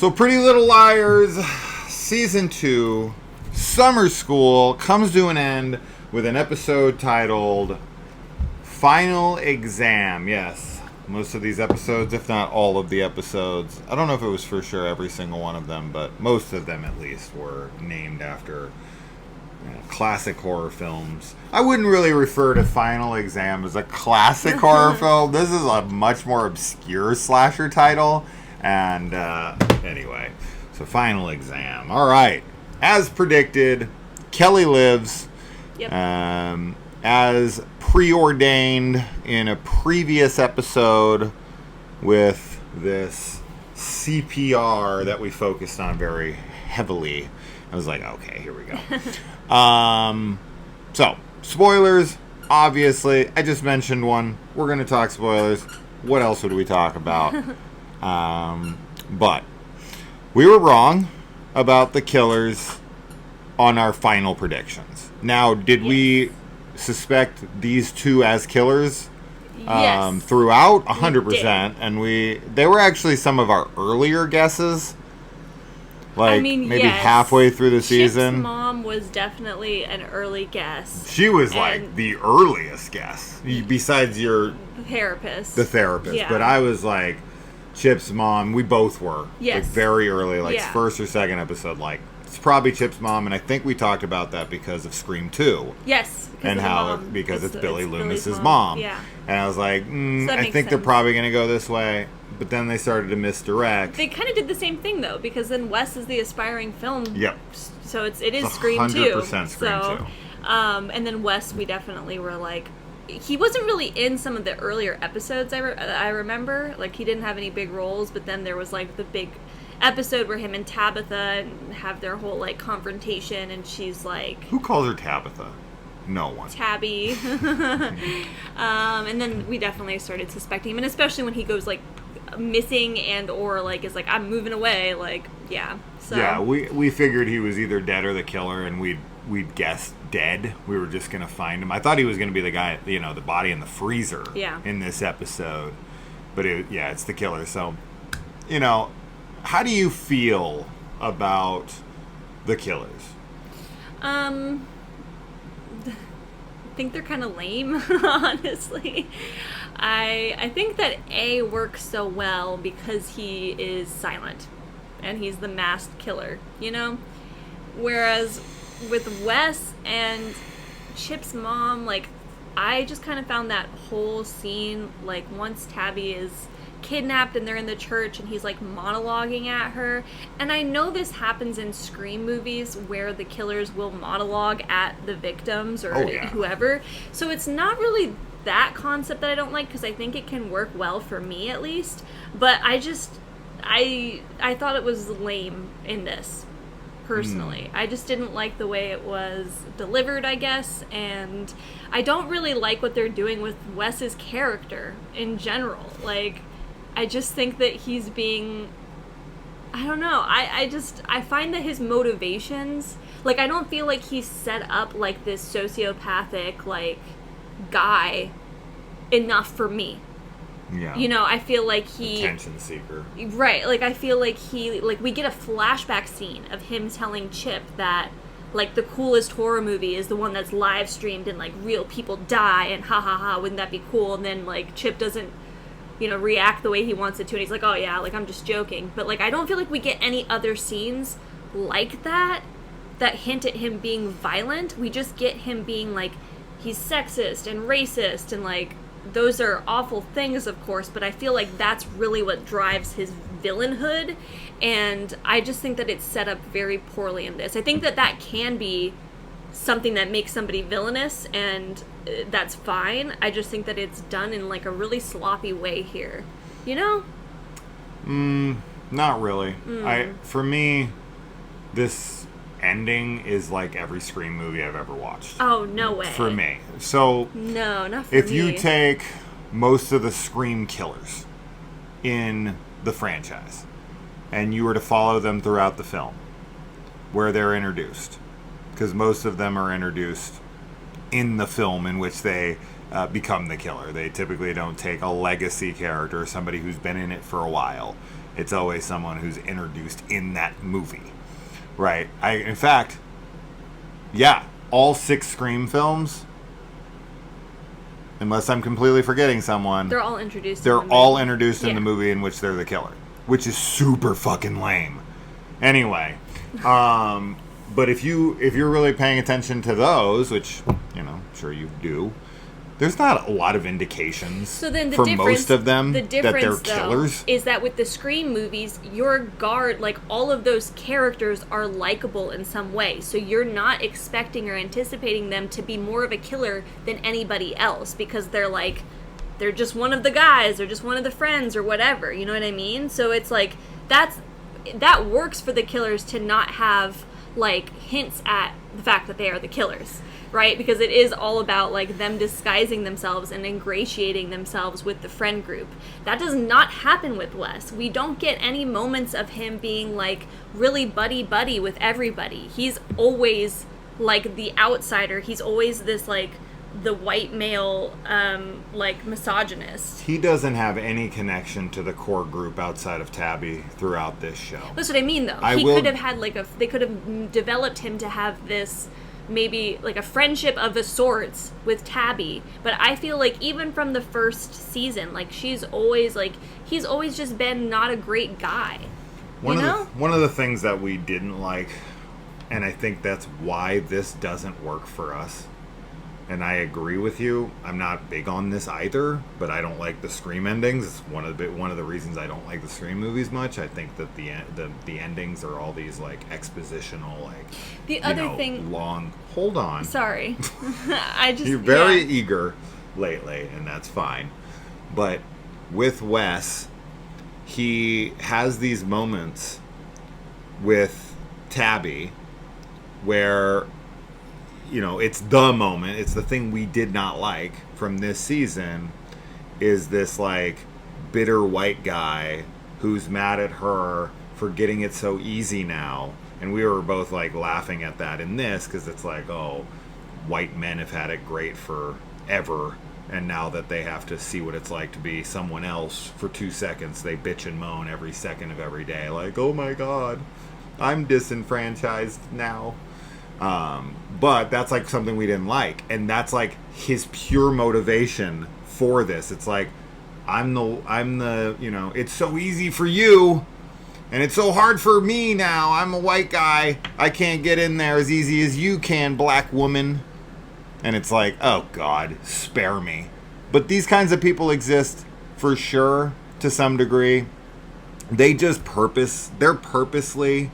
So Pretty Little Liars, Season 2, Summer School, comes to an end with an episode titled Final Exam. Yes, most of these episodes, if not all of the episodes, I don't know if it was for sure every single one of them, but most of them at least were named after classic horror films. I wouldn't really refer to Final Exam as a classic horror film. This is a much more obscure slasher title. And anyway, so Final Exam. All right. As predicted, Kelly lives. Yep. As preordained in a previous episode with this CPR that we focused on very heavily. I was like, okay, here we go. So, spoilers, obviously. I just mentioned one. We're going to talk spoilers. What else would we talk about? But we were wrong about the killers on our final predictions. Now, did we suspect these two as killers throughout? 100%. And they were actually some of our earlier guesses. Like, maybe halfway through the season. Chip's mom was definitely an early guess. She was like the earliest guess, besides the therapist. Yeah. But I was like, Chip's mom, we both were. Yes. Like very early, like first or second episode, like, it's probably Chip's mom, and I think we talked about that because of Scream 2. Yes. Because it's Billy Loomis's mom. Yeah. And I was like, I think sense. they're probably going to go this way. But then they started to misdirect. They kind of did the same thing, though, because then Wes is the aspiring film. Yep. So it is Scream 2. 100% Scream 2. And then Wes, we definitely were like... He wasn't really in some of the earlier episodes, I remember. Like, he didn't have any big roles, but then there was, like, the big episode where him and Tabitha have their whole, like, confrontation, and she's like... Who calls her Tabitha? No one. Tabby. And then we definitely started suspecting him, and especially when he goes, like, missing and or like is like, I'm moving away, like, so we figured he was either dead or the killer, and we'd guessed dead. We were just gonna find him. I thought he was gonna be the guy, the body in the freezer in this episode, but it's the killer. So how do you feel about the killers? I think they're kind of lame, honestly. I think that A works so well because he is silent and he's the masked killer, Whereas with Wes and Chip's mom, like, I just kind of found that whole scene, like, once Tabby is kidnapped and they're in the church and he's, like, monologuing at her. And I know this happens in Scream movies where the killers will monologue at the victims or whoever. So it's not really that concept that I don't like, because I think it can work well for me at least, but I thought it was lame in this personally. I just didn't like the way it was delivered, I guess, and I don't really like what they're doing with Wes's character in general. Like, I just think that he's being, I don't know, I find that his motivations, like, I don't feel like he's set up like this sociopathic, like, guy enough for me. Yeah. I feel like he... Attention seeker. Right. Like, I feel like we get a flashback scene of him telling Chip that, like, the coolest horror movie is the one that's live streamed and, like, real people die and ha ha ha, wouldn't that be cool? And then, like, Chip doesn't, react the way he wants it to, and he's like, oh yeah, like, I'm just joking. But, like, I don't feel like we get any other scenes like that hint at him being violent. We just get him being, like, he's sexist and racist, and, like, those are awful things, of course, but I feel like that's really what drives his villainhood, and I just think that it's set up very poorly in this. I think that can be something that makes somebody villainous, and that's fine. I just think that it's done in, like, a really sloppy way here. Not really. For me, this ending is like every Scream movie I've ever watched. Oh, no way. For me. So, no, not for me. If you take most of the Scream killers in the franchise, and you were to follow them throughout the film, where they're introduced, because most of them are introduced in the film in which they become the killer. They typically don't take a legacy character, somebody who's been in it for a while. It's always someone who's introduced in that movie, right? In fact, yeah, all 6 Scream films, unless I'm completely forgetting someone, they're all introduced. They're all introduced in Yeah. the movie in which they're the killer, which is super fucking lame. Anyway, but if you're really paying attention to those, which I'm sure you do, there's not a lot of indications for most of them that they're killers. Is that with the Scream movies, your guard, like all of those characters are likable in some way. So you're not expecting or anticipating them to be more of a killer than anybody else because they're just one of the guys or just one of the friends or whatever. You know what I mean? So it's like that works for the killers to not have like hints at the fact that they are the killers. Right? Because it is all about, like, them disguising themselves and ingratiating themselves with the friend group. That does not happen with Wes. We don't get any moments of him being, like, really buddy-buddy with everybody. He's always, like, the outsider. He's always this, like, the white male, like, misogynist. He doesn't have any connection to the core group outside of Tabby throughout this show. That's what I mean, though. Could have had, like, they could have developed him to have this... maybe like a friendship of the sorts with Tabby, but I feel like even from the first season, like he's always just been not a great guy. One of the things that we didn't like, and I think that's why this doesn't work for us, and I agree with you, I'm not big on this either, but I don't like the Scream endings. It's one of the reasons I don't like the Scream movies much. I think that the endings are all these like expositional, like the other thing long. Hold on. Sorry, You're very eager lately, and that's fine. But with Wes, he has these moments with Tabby where. It's the moment. It's the thing we did not like from this season is this, like, bitter white guy who's mad at her for getting it so easy now. And we were both, like, laughing at that in this because it's like, oh, white men have had it great forever. And now that they have to see what it's like to be someone else for 2 seconds, they bitch and moan every second of every day. Like, oh, my God, I'm disenfranchised now. But that's like something we didn't like, and that's like his pure motivation for this. It's like I'm the it's so easy for you and it's so hard for me now. I'm a white guy. I can't get in there as easy as you can, black woman. And it's like, oh God, spare me. But these kinds of people exist for sure to some degree. They're purposely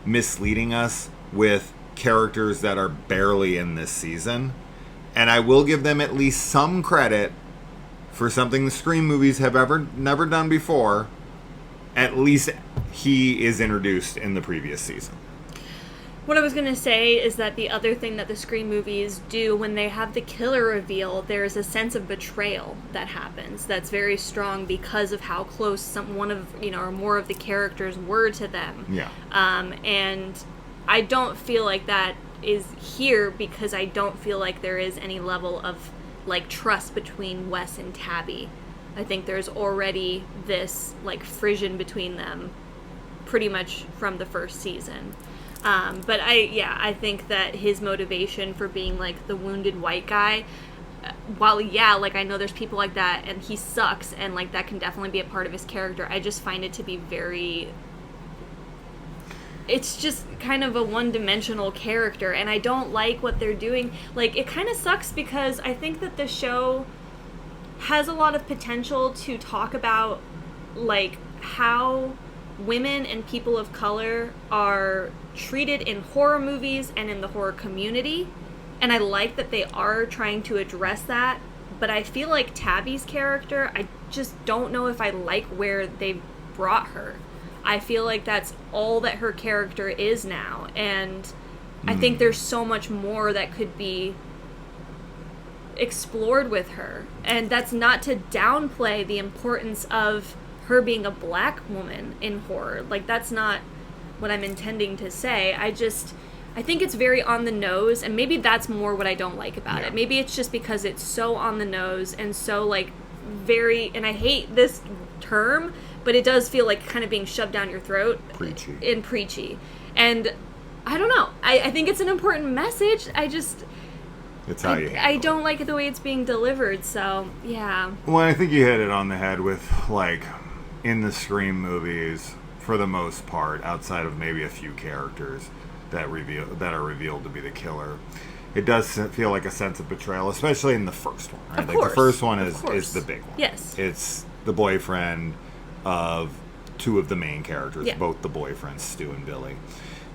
misleading us with characters that are barely in this season, and I will give them at least some credit for something the Scream movies have never done before. At least he is introduced in the previous season. What I was going to say is that the other thing that the Scream movies do when they have the killer reveal, there's a sense of betrayal that happens that's very strong because of how close one of or more of the characters were to them. Yeah. And I don't feel like that is here because I don't feel like there is any level of like trust between Wes and Tabby. I think there's already this like frisson between them pretty much from the first season. But I think that his motivation for being like the wounded white guy, while like I know there's people like that and he sucks and like that can definitely be a part of his character, I just find it to be it's just kind of a one-dimensional character, and I don't like what they're doing. Like, it kind of sucks because I think that the show has a lot of potential to talk about, like, how women and people of color are treated in horror movies and in the horror community, and I like that they are trying to address that, but I feel like Tabby's character, I just don't know if I like where they've brought her. I feel like that's all that her character is now, and I think there's so much more that could be explored with her, and that's not to downplay the importance of her being a black woman in horror. Like, that's not what I'm intending to say. I think it's very on the nose, and maybe that's more what I don't like about it. Maybe it's just because it's so on the nose and so, like, very, and I hate this term, but it does feel like kind of being shoved down your throat. Preachy. And I don't know. I think it's an important message. It's how you handle I don't like the way it's being delivered, so, yeah. Well, I think you hit it on the head with, like, in the Scream movies, for the most part, outside of maybe a few characters that are revealed to be the killer, it does feel like a sense of betrayal, especially in the first one, right? Of like, course. the first one is the big one. Yes. It's the boyfriend of two of the main characters, yeah. both the boyfriends, Stu and Billy.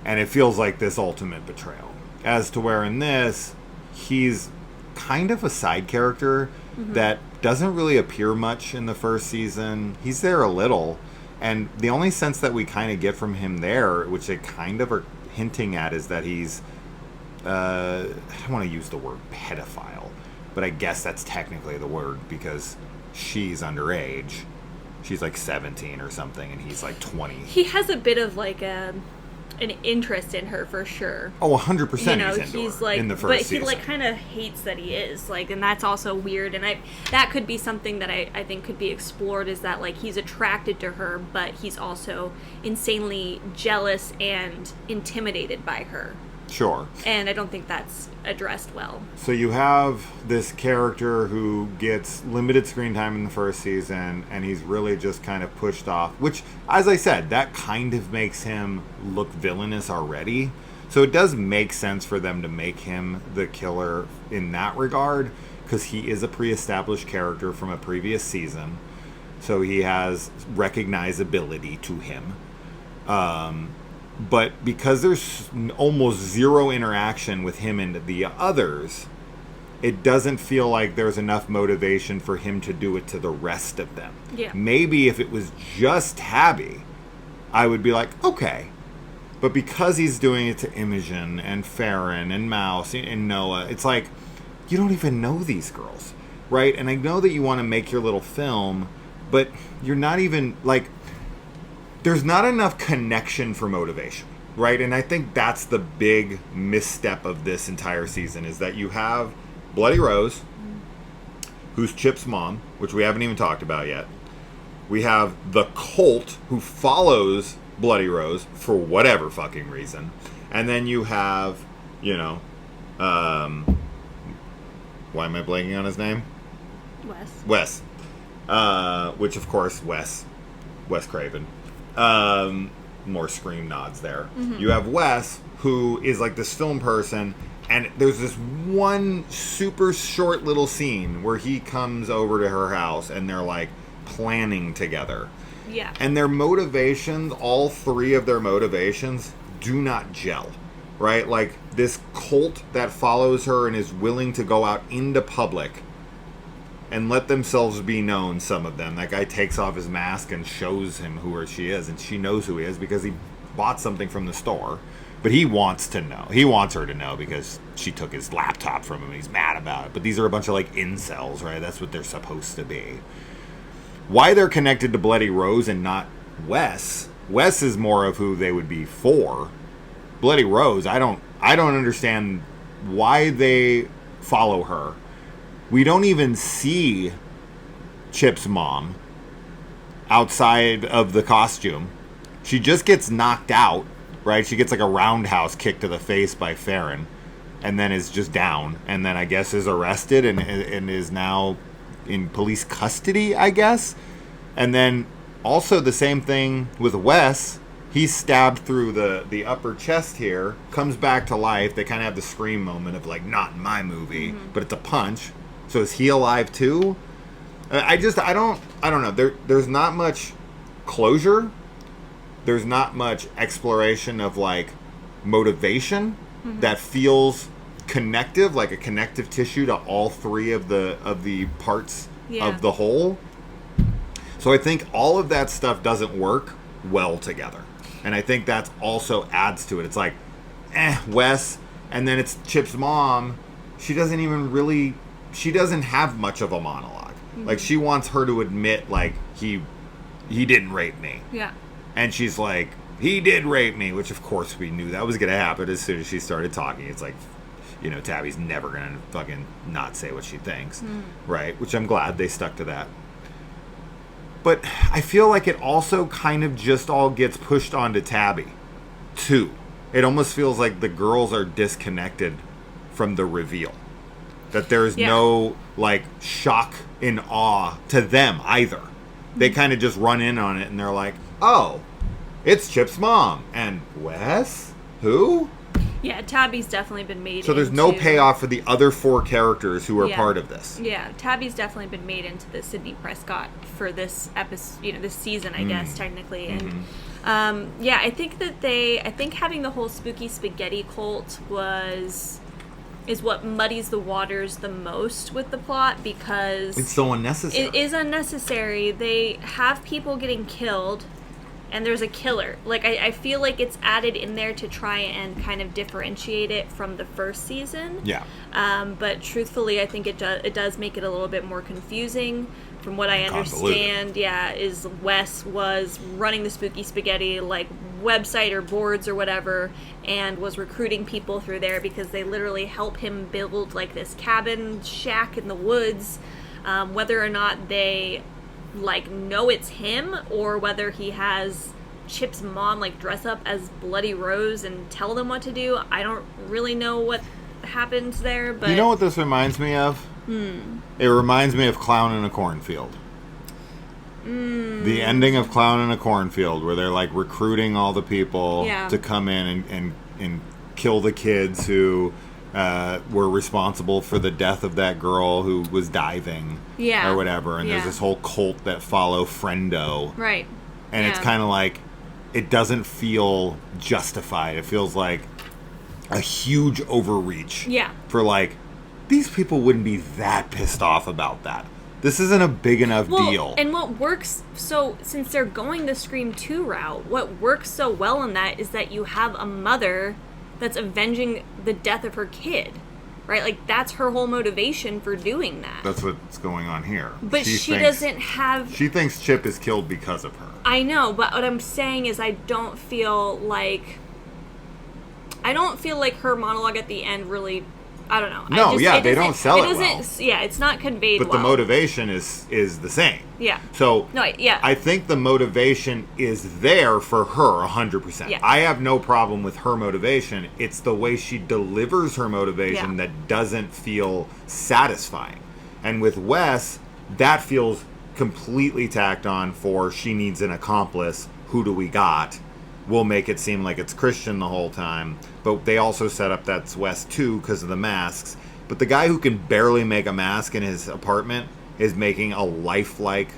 And it feels like this ultimate betrayal. As to where in this, he's kind of a side character that doesn't really appear much in the first season. He's there a little, and the only sense that we kind of get from him there, which they kind of are hinting at, is that he's I don't want to use the word pedophile, but I guess that's technically the word because she's underage. She's like 17 or something, and he's like 20. He has a bit of like an interest in her for sure. Oh, 100%. He's like, in the first season. But he like kind of hates that he is like, and that's also weird. And that could be something that I think could be explored, is that like he's attracted to her, but he's also insanely jealous and intimidated by her. Sure. And I don't think that's addressed well. So you have this character who gets limited screen time in the first season, and he's really just kind of pushed off, which, as I said, that kind of makes him look villainous already. So it does make sense for them to make him the killer in that regard, because he is a pre-established character from a previous season. So he has recognizability to him. But because there's almost zero interaction with him and the others, it doesn't feel like there's enough motivation for him to do it to the rest of them. Yeah. Maybe if it was just Tabby, I would be like, okay. But because he's doing it to Imogen and Farron and Mouse and Noah, it's like, you don't even know these girls, right? And I know that you want to make your little film, but you're not even, like, there's not enough connection for motivation, right? And I think that's the big misstep of this entire season, is that you have Bloody Rose, who's Chip's mom, which we haven't even talked about yet. We have the cult, who follows Bloody Rose for whatever fucking reason. And then you have, why am I blanking on his name? Wes. Which, of course, Wes Craven. More Scream nods there. Mm-hmm. You have Wes, who is like this film person, and there's this one super short little scene where he comes over to her house and they're like planning together. Yeah. And their motivations, all three of their motivations, do not gel, right? Like this cult that follows her and is willing to go out into public and let themselves be known, some of them. That guy takes off his mask and shows him who or she is, and she knows who he is because he bought something from the store. But he wants to know. He wants her to know because she took his laptop from him and he's mad about it. But these are a bunch of like incels, right? That's what they're supposed to be. Why they're connected to Bloody Rose and not Wes? Wes is more of who they would be for. Bloody Rose, I don't understand why they follow her. We don't even see Chip's mom outside of the costume. She just gets knocked out, right? She gets like a roundhouse kick to the face by Farron, and then is just down, and then I guess is arrested and is now in police custody, I guess. And then also the same thing with Wes. He's stabbed through the upper chest here, comes back to life. They kind of have the Scream moment of like, not in my movie, but it's a punch. So is he alive too? I don't know. There's not much closure. There's not much exploration of like motivation that feels connective, like a connective tissue to all three of the parts of the whole. So I think all of that stuff doesn't work well together. And I think that also adds to it. It's like, Wes, and then it's Chip's mom. She doesn't have much of a monologue. Like, she wants her to admit, like, he didn't rape me. Yeah. And she's like, he did rape me, which of course we knew that was going to happen as soon as she started talking. It's like, Tabby's never going to fucking not say what she thinks. Right? Which I'm glad they stuck to that. But I feel like it also kind of just all gets pushed onto Tabby, too. It almost feels like the girls are disconnected from the reveal. That there is no, like, shock and awe to them either. They kind of just run in on it and they're like, oh, it's Chip's mom. And Wes? Who? Yeah, Tabby's definitely been made So there's no payoff for the other 4 characters who are part of this. Yeah, Tabby's definitely been made into the Sidney Prescott for this episode, this season, I guess, technically. And I think having the whole spooky spaghetti cult is what muddies the waters the most with the plot, because it's so unnecessary. It is unnecessary. They have people getting killed, and there's a killer. Like, I feel like it's added in there to try and kind of differentiate it from the first season. Yeah. But truthfully, I think it does make it a little bit more confusing. From what I understand, is Wes was running the Spooky Spaghetti, like, website or boards or whatever, and was recruiting people through there because they literally help him build, like, this cabin shack in the woods. Whether or not they, like, know it's him, or whether he has Chip's mom, like, dress up as Bloody Rose and tell them what to do, I don't really know what happens there. But you know what this reminds me of? It reminds me of Clown in a Cornfield. The ending of Clown in a Cornfield, where they're, like, recruiting all the people to come in and kill the kids who were responsible for the death of that girl who was diving or whatever. And there's this whole cult that follow Friendo. Right. And it's kind of like, it doesn't feel justified. It feels like a huge overreach. Yeah. For, like, these people wouldn't be that pissed off about that. This isn't a big enough deal. And what works, so since they're going the Scream 2 route, what works so well in that is that you have a mother that's avenging the death of her kid, right? Like, that's her whole motivation for doing that. That's what's going on here. But she doesn't have... She thinks Chip is killed because of her. I know, but what I'm saying is I don't feel like her monologue at the end really... I don't know. No, they don't sell it well. Yeah, it's not conveyed well. But the motivation is the same. Yeah. So, yeah. I think the motivation is there for her 100%. Yeah. I have no problem with her motivation. It's the way she delivers her motivation that doesn't feel satisfying. And with Wes, that feels completely tacked on for she needs an accomplice. Who do we got? We'll make it seem like it's Christian the whole time. But they also set up that's Wes too because of the masks. But the guy who can barely make a mask in his apartment is making a lifelike,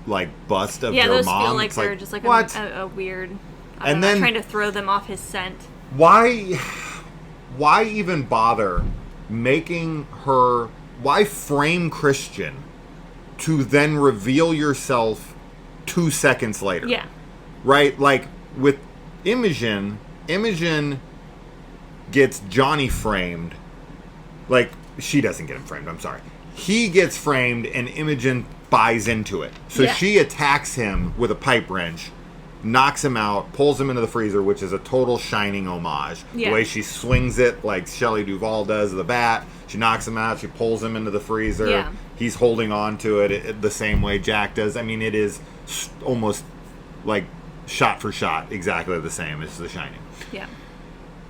like, bust of their mom. Yeah, those feel like they're just like a weird... I'm trying to throw them off his scent. Why even bother making her... Why frame Christian to then reveal yourself 2 seconds later? Yeah. Right? Like, with Imogen gets Johnny framed. Like, she doesn't get him framed, I'm sorry. He gets framed and Imogen buys into it. So she attacks him with a pipe wrench, knocks him out, pulls him into the freezer, which is a total Shining homage. Yeah. The way she swings it, like Shelley Duvall does the bat. She knocks him out, she pulls him into the freezer. Yeah. He's holding on to it the same way Jack does. I mean, it is almost like shot for shot exactly the same as The Shining. Yeah.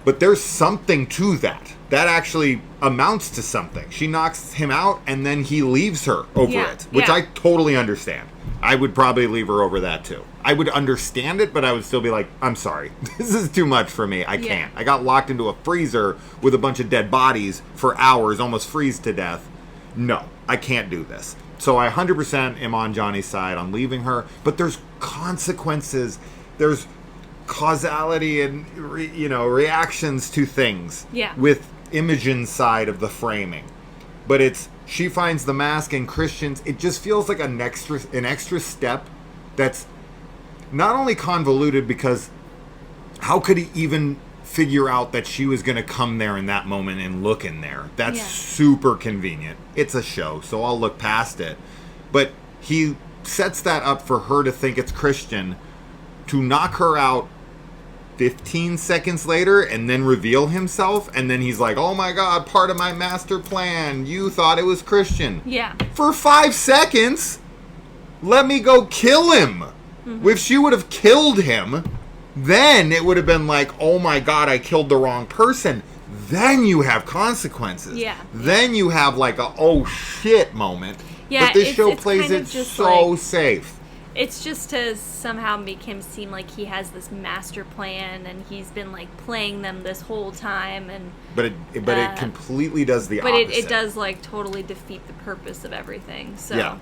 But there's something to that. That actually amounts to something. She knocks him out and then he leaves her over it, which I totally understand. I would probably leave her over that too. I would understand it, but I would still be like, I'm sorry. This is too much for me. I can't. I got locked into a freezer with a bunch of dead bodies for hours, almost freeze to death. No, I can't do this. So I 100% am on Johnny's side on leaving her, but there's consequences. There's causality and reactions to things with Imogen's side of the framing. But it's she finds the mask and Christians. It just feels like an extra step that's not only convoluted because how could he even figure out that she was going to come there in that moment and look in there? That's super convenient. It's a show, so I'll look past it. But he sets that up for her to think it's Christian, to knock her out 15 seconds later and then reveal himself, and then he's like, oh my god, part of my master plan, you thought it was Christian. Yeah. For 5 seconds? let me go kill him. If she would have killed him, then it would have been like, oh my God, I killed the wrong person. Then you have consequences. Yeah. Then you have like a oh shit moment. Yeah, but this show it's plays kind it of just so like, safe. It's just to somehow make him seem like he has this master plan and he's been like playing them this whole time, and But it completely does the but opposite. it does like totally defeat the purpose of everything. So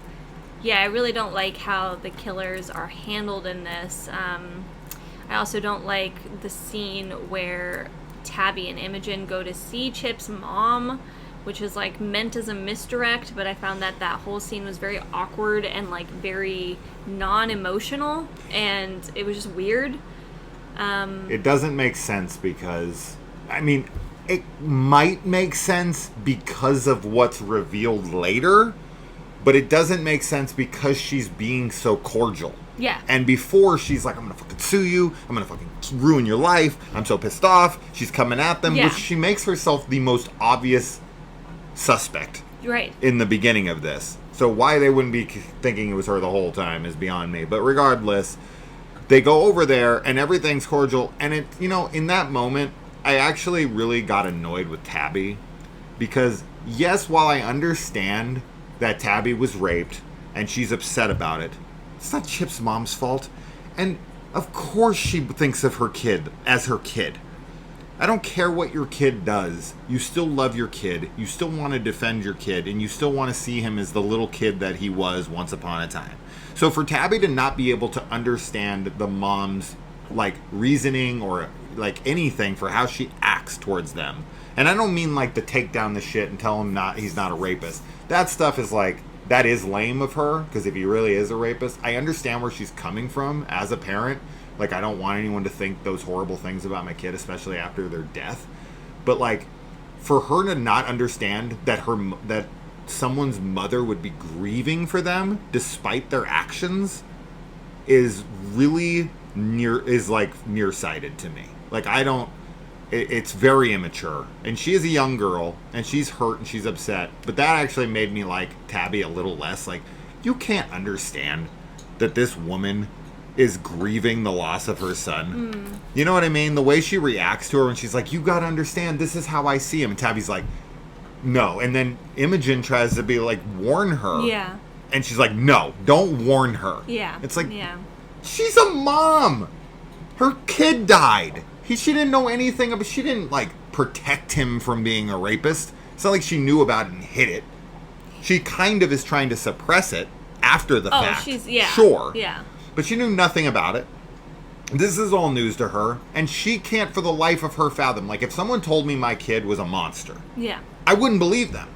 yeah, I really don't like how the killers are handled in this. I also don't like the scene where Tabby and Imogen go to see Chip's mom, which is like meant as a misdirect, but I found that whole scene was very awkward and like very non-emotional, and it was just weird. It doesn't make sense because, I mean, it might make sense because of what's revealed later, but it doesn't make sense because she's being so cordial. Yeah. And before, she's like, I'm going to fucking sue you. I'm going to fucking ruin your life. I'm so pissed off. She's coming at them, which she makes herself the most obvious suspect. Right. In the beginning of this. So why they wouldn't be thinking it was her the whole time is beyond me. But regardless, they go over there and everything's cordial. And it, in that moment, I actually really got annoyed with Tabby. Because, yes, while I understand that Tabby was raped and she's upset about it, it's not Chip's mom's fault. And of course she thinks of her kid as her kid. I don't care what your kid does. You still love your kid. You still want to defend your kid. And you still want to see him as the little kid that he was once upon a time. So for Tabby to not be able to understand the mom's, reasoning or, anything for how she acts towards them. And I don't mean, to take down the shit and tell him he's not a rapist. That stuff is, that is lame of her. Because if he really is a rapist, I understand where she's coming from as a parent. I don't want anyone to think those horrible things about my kid, especially after their death. But, for her to not understand that that someone's mother would be grieving for them despite their actions is really nearsighted to me. It's very immature. And she is a young girl, and she's hurt and she's upset. But that actually made me like Tabby a little less. You can't understand that this woman is grieving the loss of her son. You know what I mean? The way she reacts to her when she's like, you gotta understand, this is how I see him. And Tabby's like, no. And then Imogen tries to be warn her. Yeah. And she's like, no, don't warn her. Yeah. It's she's a mom. Her kid died. She didn't know anything about, she didn't protect him from being a rapist. It's not like she knew about it and hid it. She kind of is trying to suppress it after the fact. Sure. Yeah. But she knew nothing about it. This is all news to her, and she can't for the life of her fathom. If someone told me my kid was a monster, I wouldn't believe them.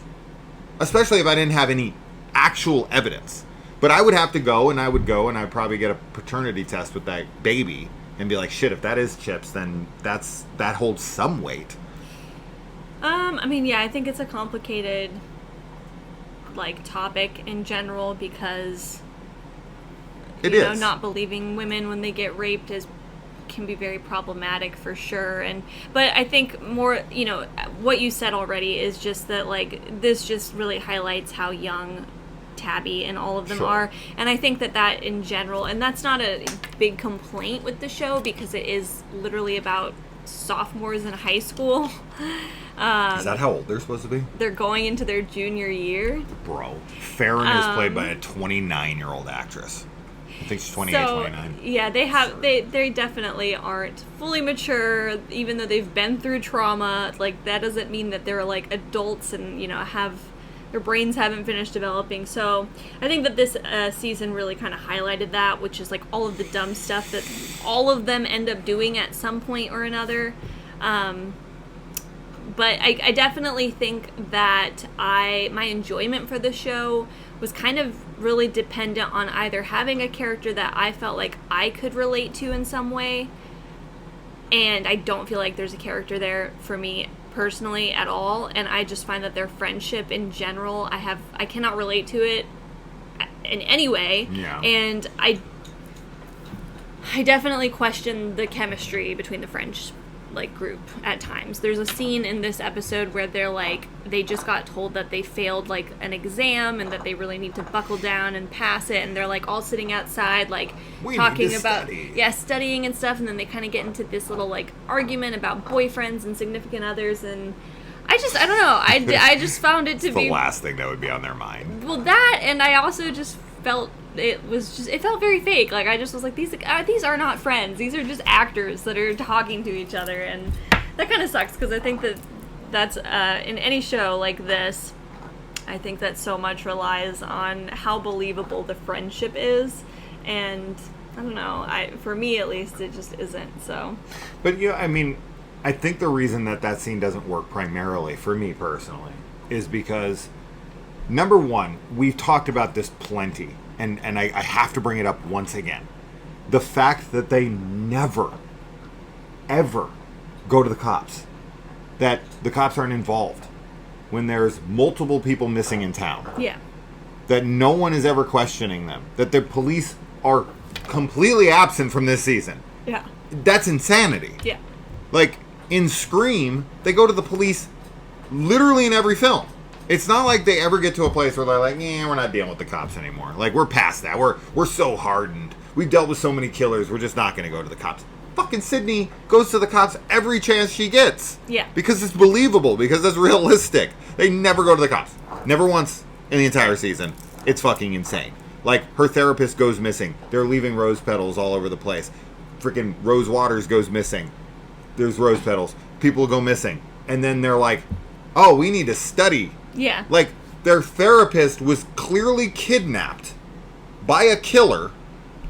Especially if I didn't have any actual evidence. But I would have to go, and I'd probably get a paternity test with that baby, and be like, shit, if that is Chip's, then that holds some weight. I think it's a complicated, topic in general, because not believing women when they get raped can be very problematic for sure. But I think more, what you said already is just that this just really highlights how young Tabby and all of them are, and I think that in general, and that's not a big complaint with the show because it is literally about sophomores in high school. Is that how old they're supposed to be? They're going into their junior year. Bro, Farron is played by a 29-year-old actress. I think she's 28, 29. Yeah, they definitely aren't fully mature, even though they've been through trauma. That doesn't mean that they're adults and their brains haven't finished developing. So I think that this season really kind of highlighted that, which is all of the dumb stuff that all of them end up doing at some point or another. But I definitely think that my enjoyment for the show was kind of really dependent on either having a character that I felt like I could relate to in some way, and I don't feel like there's a character there for me personally at all, and I just find that their friendship in general, I cannot relate to it in any way. Yeah. And I definitely question the chemistry between the like group at times. There's a scene in this episode where they're like, they just got told that they failed like an exam and that they really need to buckle down and pass it, and they're like all sitting outside like talking about studying and stuff, and then they kind of get into this little like argument about boyfriends and significant others, and I don't know, I just found it to be the last thing that would be on their mind. Well, that, and I also just felt it felt very fake. Like, I just was like, these are not friends. These are just actors that are talking to each other, and that kind of sucks, because I think that's in any show like this, I think that so much relies on how believable the friendship is, and I don't know, for me at least, it just isn't, so. But yeah, I mean, I think the reason that scene doesn't work primarily, for me personally, is because, number one, we've talked about this plenty, and I have to bring it up once again. The fact that they never, ever go to the cops. That the cops aren't involved when there's multiple people missing in town. Yeah. That no one is ever questioning them. That the police are completely absent from this season. Yeah. That's insanity. Yeah. Like, in Scream, they go to the police literally in every film. It's not like they ever get to a place where they're like, yeah, we're not dealing with the cops anymore. Like, we're past that. We're so hardened. We've dealt with so many killers. We're just not going to go to the cops. Fucking Sydney goes to the cops every chance she gets. Yeah. Because it's believable. Because it's realistic. They never go to the cops. Never once in the entire season. It's fucking insane. Like, her therapist goes missing. They're leaving rose petals all over the place. Freaking Rose Waters goes missing. There's rose petals. People go missing. And then they're like, oh, we need to study. Yeah. Like, their therapist was clearly kidnapped by a killer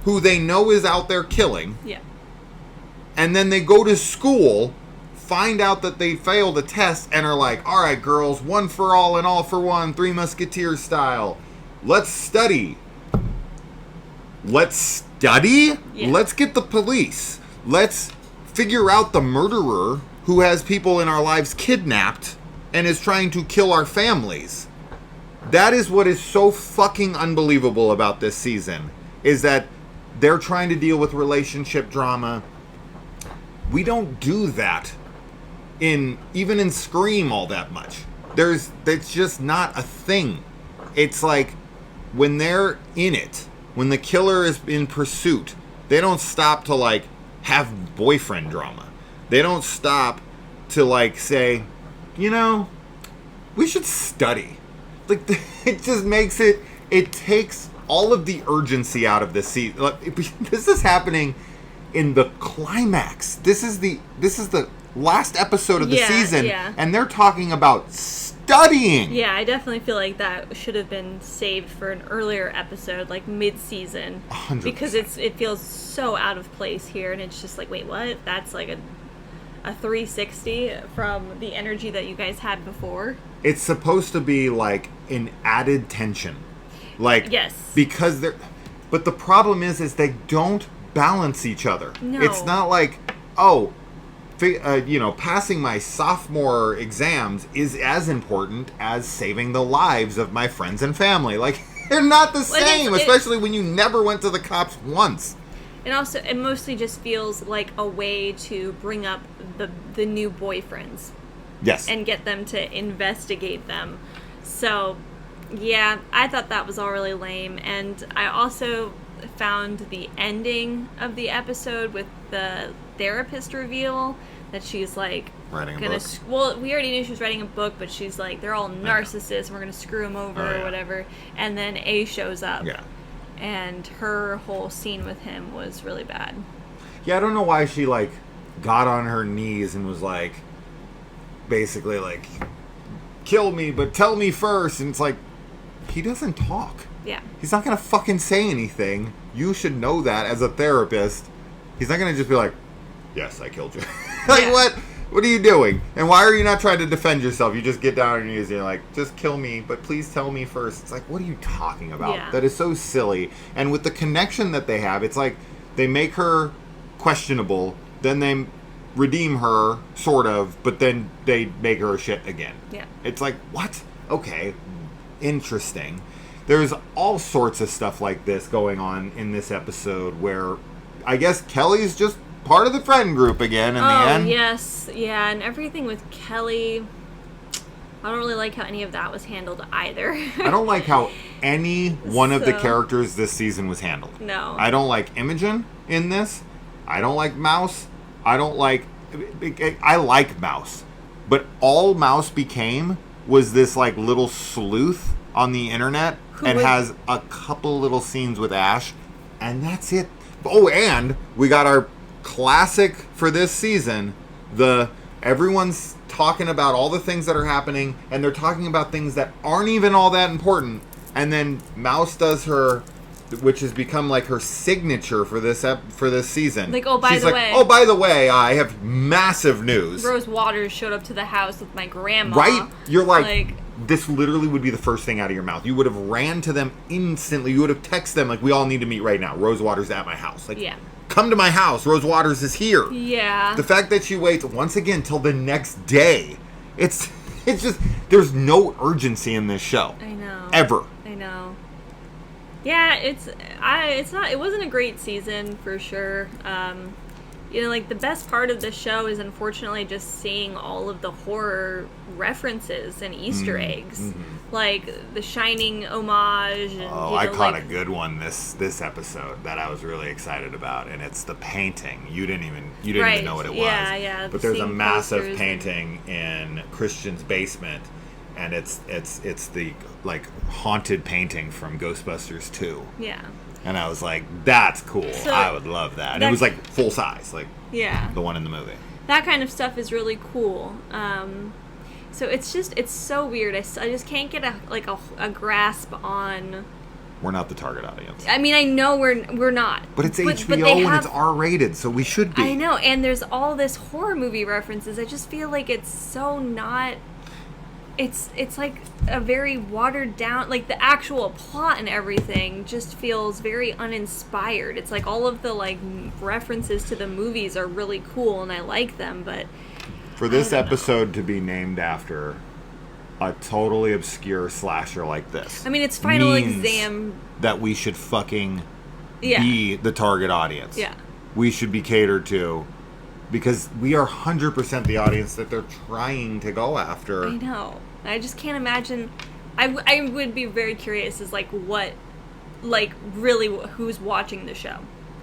who they know is out there killing. Yeah. And then they go to school, find out that they failed a test, and are like, all right, girls, one for all and all for one, Three Musketeers style. Let's study. Let's study? Yeah. Let's get the police. Let's figure out the murderer who has people in our lives kidnapped and is trying to kill our families. That is what is so fucking unbelievable about this season, is that they're trying to deal with relationship drama. We don't do that even in Scream all that much. It's just not a thing. It's like, when they're in it, when the killer is in pursuit, they don't stop to like have boyfriend drama. They don't stop to like say, you know, we should study. Like, it just makes it takes all of the urgency out of this season. Like, this is happening in the climax. This is the last episode of the season, and they're talking about studying. Yeah, I definitely feel like that should have been saved for an earlier episode, like mid-season. 100%. Because it feels so out of place here, and it's just like, wait, what? That's like a 360 from the energy that you guys had before. It's supposed to be like an added tension. Like, yes. Because but the problem is they don't balance each other. No. It's not like, oh, passing my sophomore exams is as important as saving the lives of my friends and family. Like, they're not the same, especially when you never went to the cops once. And also, it mostly just feels like a way to bring up the new boyfriends. Yes. And get them to investigate them. So, yeah, I thought that was all really lame. And I also found the ending of the episode with the therapist reveal that she's like writing a book. Well, we already knew she was writing a book, but she's like, they're all narcissists and we're gonna screw them over or whatever. And then A shows up. Yeah. And her whole scene with him was really bad. Yeah, I don't know why she like got on her knees and was like, basically like, kill me, but tell me first. And it's like, he doesn't talk. Yeah. He's not going to fucking say anything. You should know that as a therapist. He's not going to just be like, yes, I killed you. Like, what? What are you doing? And why are you not trying to defend yourself? You just get down on your knees and you're like, just kill me, but please tell me first. It's like, what are you talking about? Yeah. That is so silly. And with the connection that they have, it's like they make her questionable, then they redeem her, sort of, but then they make her shit again. Yeah. It's like, what? Okay, interesting. There's all sorts of stuff like this going on in this episode where I guess Kelly's just part of the friend group again in the end. Oh, yes. Yeah, and everything with Kelly. I don't really like how any of that was handled either. I don't like how any one of the characters this season was handled. No. I don't like Imogen in this. I don't like Mouse. I like Mouse. But all Mouse became was this like little sleuth on the internet has a couple little scenes with Ash, and that's it. Oh, and we got our classic for this season, everyone's talking about all the things that are happening, and they're talking about things that aren't even all that important, and then Mouse does her, which has become like her signature for this season. Like, oh, by the way, I have massive news. Rose Waters showed up to the house with my grandma. Right? You're like, this literally would be the first thing out of your mouth. You would have ran to them instantly. You would have texted them like, we all need to meet right now. Rose Waters at my house. Like, yeah. Come to my house. Rose Waters is here. Yeah. The fact that she waits once again till the next day, it's just, there's no urgency in this show. I know. Ever. I know. Yeah, it wasn't a great season for sure. Like the best part of the show is unfortunately just seeing all of the horror references and Easter eggs, like the Shining homage. And, I caught a good one this episode that I was really excited about, and it's the painting. You didn't even know what it was. Yeah. But there's a massive painting in Christian's basement, and it's the like haunted painting from Ghostbusters 2. Yeah. And I was like, that's cool. So I would love that. And it was like full size, like the one in the movie. That kind of stuff is really cool. So it's so weird. I just can't get a grasp on. We're not the target audience. I mean, I know we're not. But it's HBO and it's R-rated, so we should be. I know, and there's all this horror movie references. I just feel like it's so not. It's like a very watered down, like the actual plot and everything just feels very uninspired. It's like all of the like references to the movies are really cool and I like them, but for this episode to be named after a totally obscure slasher like this, I mean, it's Final Exam that we should fucking be the target audience. Yeah, we should be catered to. Because we are 100% the audience that they're trying to go after. I know. I just can't imagine. I would be very curious as really who's watching the show.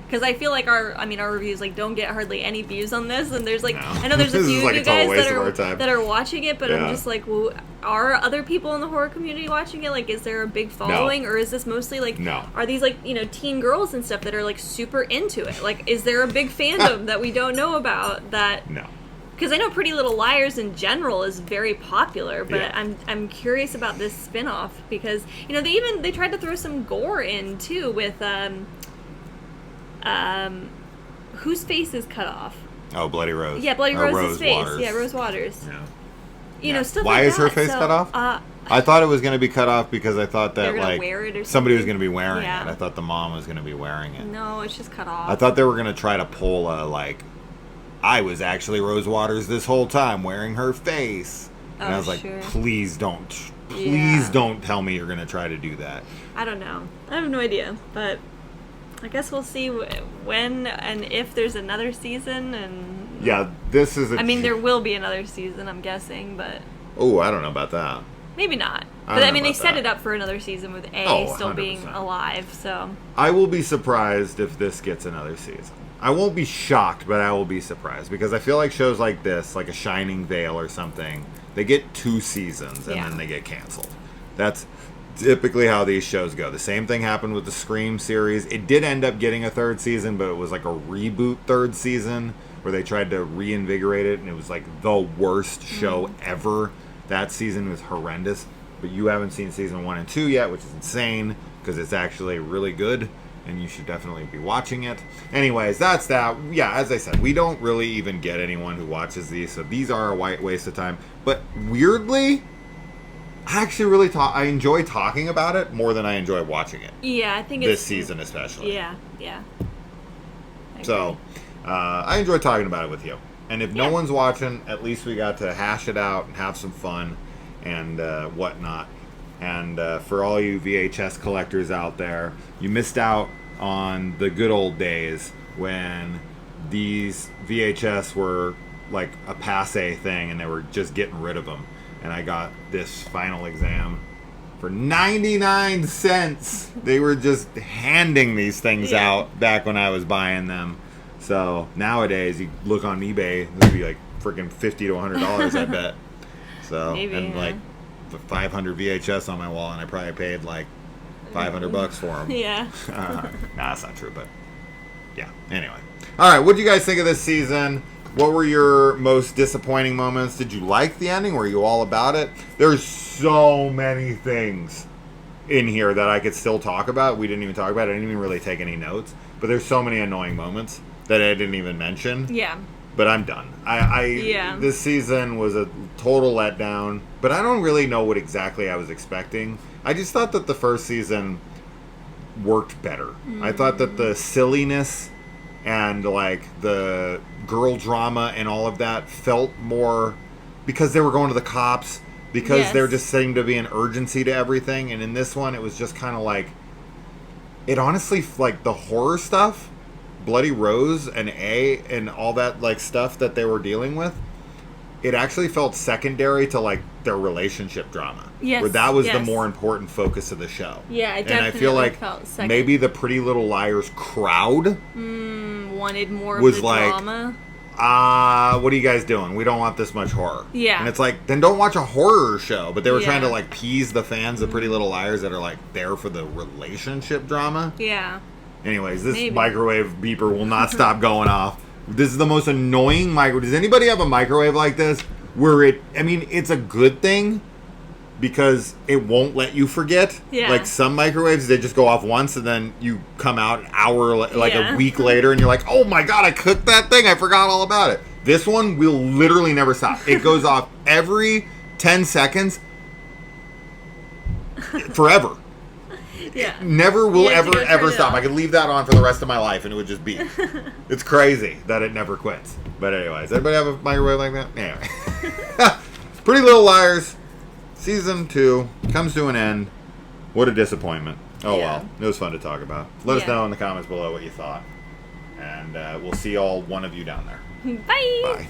Because I feel like our reviews don't get hardly any views on this, and there's I know there's a few of you guys that are watching it, but I'm just like, well, are other people in the horror community watching it? Like, is there a big following, or is this mostly are these teen girls and stuff that are super into it? Like, is there a big fandom that we don't know about that? No. Because I know Pretty Little Liars in general is very popular, but I'm curious about this spin-off because they tried to throw some gore in too with whose face is cut off? Oh, Bloody Rose. Yeah, Bloody Rose's face. Waters. Yeah, Rose Waters. Yeah. Stuff Why like is her that. face cut off? I thought it was going to be cut off because I thought that wear it or somebody was going to be wearing it. I thought the mom was going to be wearing it. No, it's just cut off. I thought they were going to try to pull I was actually Rose Waters this whole time wearing her face. And I was like, please don't tell me you're going to try to do that. I don't know. I have no idea, but I guess we'll see when and if there's another season. And this is there will be another season, I'm guessing, but oh, I don't know about that. Maybe not. But they set it up for another season with still 100%. Being alive, so I will be surprised if this gets another season. I won't be shocked, but I will be surprised because I feel like shows like this, like a Shining Veil or something, they get 2 seasons and then they get canceled. That's typically how these shows go. The same thing happened with the Scream series. It did end up getting a 3rd season, but it was like a reboot 3rd season where they tried to reinvigorate it, and it was like the worst show ever. That season was horrendous, but you haven't seen season 1 and 2 yet, which is insane because it's actually really good, and you should definitely be watching it. Anyways, that's that. Yeah, as I said, we don't really even get anyone who watches these, so these are a white waste of time. But weirdly, I actually I enjoy talking about it more than I enjoy watching it. Yeah, I think this season especially. Yeah. So, I enjoy talking about it with you. And if no one's watching, at least we got to hash it out and have some fun and whatnot. And for all you VHS collectors out there, you missed out on the good old days when these VHS were like a passe thing, and they were just getting rid of them. And I got this Final Exam for 99 cents. They were just handing these things out back when I was buying them. So nowadays, you look on eBay, it would be like freaking $50 to $100, I bet. So Maybe, and like 500 VHS on my wall, and I probably paid like $500 for them. Yeah. Nah, that's not true, but yeah. Anyway, all right. What do you guys think of this season? What were your most disappointing moments? Did you like the ending? Were you all about it? There's so many things in here that I could still talk about. We didn't even talk about it. I didn't even really take any notes. But there's so many annoying moments that I didn't even mention. Yeah. But I'm done. This season was a total letdown. But I don't really know what exactly I was expecting. I just thought that the first season worked better. I thought that the silliness and like the girl drama and all of that felt more because they were going to the cops, because there just seemed to be an urgency to everything. And in this one, it was just kind of like, it honestly, like the horror stuff, Bloody Rose and and all that like stuff that they were dealing with, it actually felt secondary to like their relationship drama. Yes. Where that was the more important focus of the show. Yeah, it definitely and I feel like felt second. maybe the Pretty Little Liars crowd wanted more was of the like, drama. What are you guys doing? We don't want this much horror. Yeah. And it's like, then don't watch a horror show. But they were trying to like appease the fans of Pretty Little Liars that are like there for the relationship drama. Yeah. Anyways, this microwave beeper will not stop going off. This is the most annoying microwave. Does anybody have a microwave like this where it's a good thing because it won't let you forget? Yeah. Like some microwaves, they just go off once and then you come out an hour, like a week later, and you're like, oh my God, I cooked that thing. I forgot all about it. This one will literally never stop. It goes off every 10 seconds forever. Yeah. It never will ever stop. off. I could leave that on for the rest of my life and it would just beep. It's crazy that it never quits. But anyways, everybody have a microwave like that? Anyway. Pretty Little Liars, Season 2 comes to an end. What a disappointment. Oh well. It was fun to talk about. Let us know in the comments below what you thought. And we'll see all one of you down there. Bye. Bye.